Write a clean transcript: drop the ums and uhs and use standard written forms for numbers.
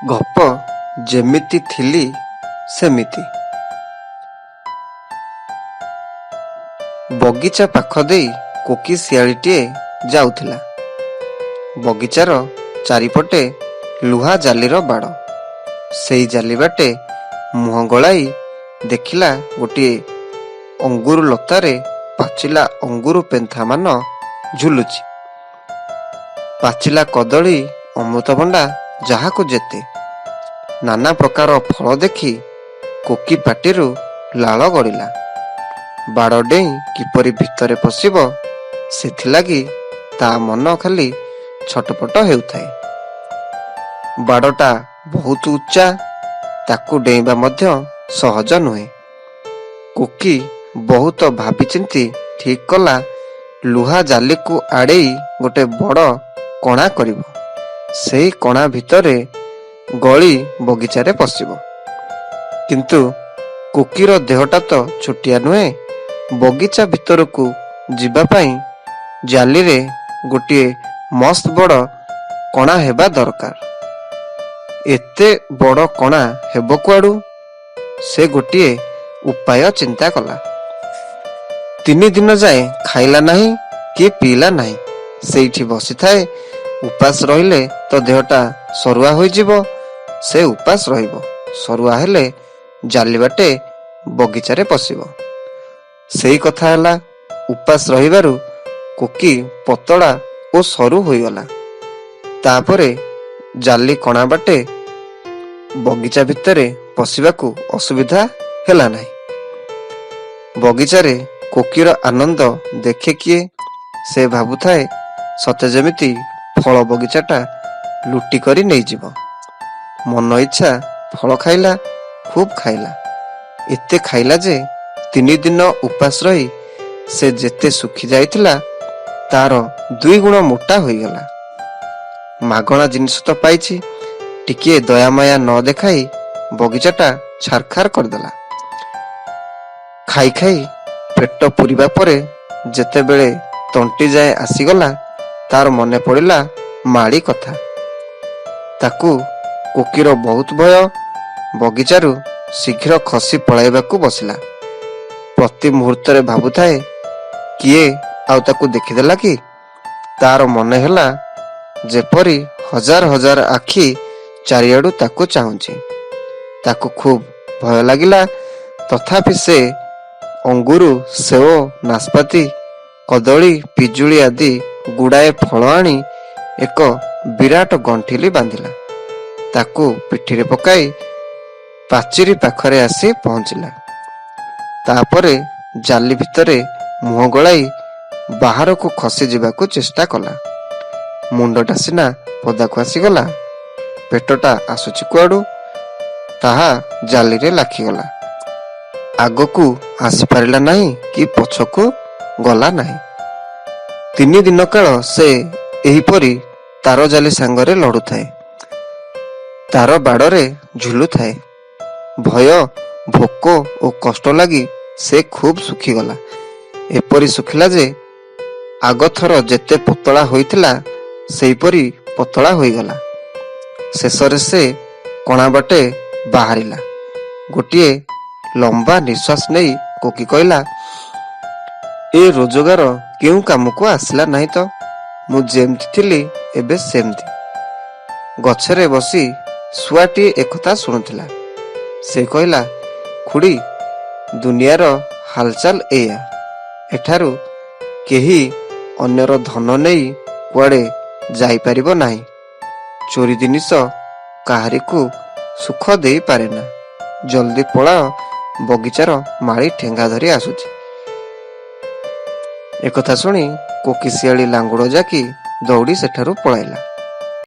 ଗପ ଯେମିତି ଥିଲି ସେମିତି। ବଗିଚା ପାଖ ଦେଇ କୋକି ଶିଆଳିଟିଏ ଯାଉଥିଲା। ବଗିଚାର ଚାରିପଟେ ଲୁହା ଜାଲିର ବାଡ଼। ସେଇ ଜାଲି ବାଟେ ମୁହଁ ଗଳାଇ ଦେଖିଲା ଗୋଟିଏ ଅଙ୍ଗୁର ଲତାରେ ପାଚିଲା ଅଙ୍ଗୁର ପେନ୍ଥାମାନ ଝୁଲୁଛି। ପାଚିଲା କଦଳୀ, ଅମୃତଭଣ୍ଡା, ଯାହାକୁ ଯେତେ ନାନା ପ୍ରକାର ଫଳ ଦେଖି କୋକି ପାଟିରୁ ଲାଳ ଗଡ଼ିଲା। ବାଡ଼ ଡେଇଁ କିପରି ଭିତରେ ପଶିବ ସେଥିଲାଗି ତା ମନ ଖାଲି ଛଟପଟ ହେଉଥାଏ। ବାଡ଼ଟା ବହୁତ ଉଚ୍ଚା, ତାକୁ ଡେଇଁବା ମଧ୍ୟ ସହଜ ନୁହେଁ। କୋକି ବହୁତ ଭାବିଚିନ୍ତି ଠିକ୍ କଲା ଲୁହା ଜାଲିକୁ ଆଡ଼େଇ ଗୋଟେ ବଡ଼ କଣା କରିବ। ସେଇ କଣା ଭିତରେ ଗଳି ବଗିଚାରେ ପଶିବ। କିନ୍ତୁ କୋକିର ଦେହଟା ତ ଛୋଟିଆ ନୁହେଁ। ବଗିଚା ଭିତରକୁ ଯିବା ପାଇଁ ଜାଲିରେ ଗୋଟିଏ ମସ୍ତ ବଡ଼ କଣା ହେବା ଦରକାର। ଏତେ ବଡ଼ କଣା ହେବ କୁଆଡ଼ୁ? ସେ ଗୋଟିଏ ଉପାୟ ଚିନ୍ତା କଲା। 3 ଦିନ ଯାଏ ଖାଇଲା ନାହିଁ କି ପିଇଲା ନାହିଁ। ସେଇଠି ବସିଥାଏ। ଉପାସ ରହିଲେ ତ ଦେହଟା ସରୁଆ ହୋଇଯିବ। ସେ ଉପାସ ରହିବ। ସରୁଆ ହେଲେ ଜାଲି ବାଟେ ବଗିଚାରେ ପଶିବ। ସେଇ କଥା ହେଲା। ଉପାସ ରହିବାରୁ କୋକି ପତଳା ଓ ସରୁ ହୋଇଗଲା। ତାପରେ ଜାଲି କଣା ବାଟେ ବଗିଚା ଭିତରେ ପଶିବାକୁ ଅସୁବିଧା ହେଲା ନାହିଁ। ବଗିଚାରେ କୋକିର ଆନନ୍ଦ ଦେଖେ କିଏ? ସେ ଭାବୁଥାଏ ସତେ ଯେମିତି ଫଳ ବଗିଚାଟା ଲୁଟି କରି ନେଇଯିବ। ମନ ଇଚ୍ଛା ଫଳ ଖାଇଲା, ଖୁବ୍ ଖାଇଲା। ଏତେ ଖାଇଲା ଯେ 3 ଦିନ ଉପାସ ରହି ସେ ଯେତେ ଶୁଖି ଯାଇଥିଲା ତାର 2 ଗୁଣ ମୋଟା ହୋଇଗଲା। ମାଗଣା ଜିନିଷ ତ ପାଇଛି, ଟିକିଏ ଦୟାମାୟା ନ ଦେଖାଇ ବଗିଚାଟା ଛାରଖାର କରିଦେଲା। ଖାଇ ଖାଇ ପେଟ ପୂରିବା ପରେ ଯେତେବେଳେ ତଣ୍ଟି ଯାଏ ଆସିଗଲା, ତାର ମନେ ପଡ଼ିଲା ମାଳି କଥା। ତାକୁ କୋକିର ବହୁତ ଭୟ। ବଗିଚାରୁ ଶୀଘ୍ର ଖସି ପଳାଇବାକୁ ବସିଲା। ପ୍ରତି ମୁହୂର୍ତ୍ତରେ ଭାବୁଥାଏ କିଏ ଆଉ ତାକୁ ଦେଖିଦେଲା କି? ତାର ମନେ ହେଲା ଯେପରି ହଜାର ହଜାର ଆଖି ଚାରିଆଡ଼ୁ ତାକୁ ଚାହୁଁଛି। ତାକୁ ଖୁବ୍ ଭୟ ଲାଗିଲା। ତଥାପି ସେ ଅଙ୍ଗୁରୁ, ସେଓ, ନାସପାତି, କଦଳୀ, ପିଜୁଳି ଆଦି ଗୁଡ଼ାଏ ଫଳ ଆଣି ଏକ ବିରାଟ ଗଣ୍ଠିଲି ବାନ୍ଧିଲା। ତାକୁ ପିଠିରେ ପକାଇ ପାଚିରି ପାଖରେ ଆସି ପହଞ୍ଚିଲା। ତାପରେ ଜାଲି ଭିତରେ ମୁହଁ ଗଳାଇ ବାହାରକୁ ଖସି ଯିବାକୁ ଚେଷ୍ଟା କଲା। ମୁଣ୍ଡଟା ସିନା ପଦାକୁ ଆସିଗଲା, ପେଟଟା ଆସୁଛି କୁଆଡ଼ୁ? ତାହା ଜାଲିରେ ଲାଖିଗଲା। ଆଗକୁ ଆସିପାରିଲା ନାହିଁ କି ପଛକୁ ଗଲା ନାହିଁ। 3 ଦିନ କାଳ ସେ ଏହିପରି ତାର ଜାଲି ସାଙ୍ଗରେ ଲଢ଼ୁଥାଏ। ତାର ବାଡ଼ରେ ଝୁଲୁଥାଏ। ଭୟ, ଭୋକ ଓ କଷ୍ଟ ଲାଗି ସେ ଖୁବ୍ ଶୁଖିଗଲା। ଏପରି ଶୁଖିଲା ଯେ ଆଗଥର ଯେତେ ପତଳା ହୋଇଥିଲା ସେହିପରି ପତଳା ହୋଇଗଲା। ଶେଷରେ ସେ କଣା ବାଟେ ବାହାରିଲା। ଗୋଟିଏ ଲମ୍ବା ନିଶ୍ୱାସ ନେଇ କୋକି କହିଲା, ଏ ରୋଜଗାର କେଉଁ କାମକୁ ଆସିଲା ନାହିଁ ତ? ମୁଁ ଯେମିତି ଥିଲି ଏବେ ସେମିତି। ଗଛରେ ବସି ଶୁଆଟିଏ ଏକଥା ଶୁଣୁଥିଲା। ସେ କହିଲା, ଖୁଡ଼ି, ଦୁନିଆର ହାଲଚାଲ ଏଇଆ। ଏଠାରୁ କେହି ଅନ୍ୟର ଧନ ନେଇ କୁଆଡ଼େ ଯାଇପାରିବ ନାହିଁ। ଚୋରି ଜିନିଷ କାହାରିକୁ ସୁଖ ଦେଇପାରେନା। ଜଲ୍ଦି ପଳାଅ, ବଗିଚାର ମାଳି ଠେଙ୍ଗା ଧରି ଆସୁଛି। ଏକଥା ଶୁଣି କୋକି ଶିଆଳି ଲାଙ୍ଗୁଡ଼ ଜାକି ଦୌଡ଼ି ସେଠାରୁ ପଳାଇଲା।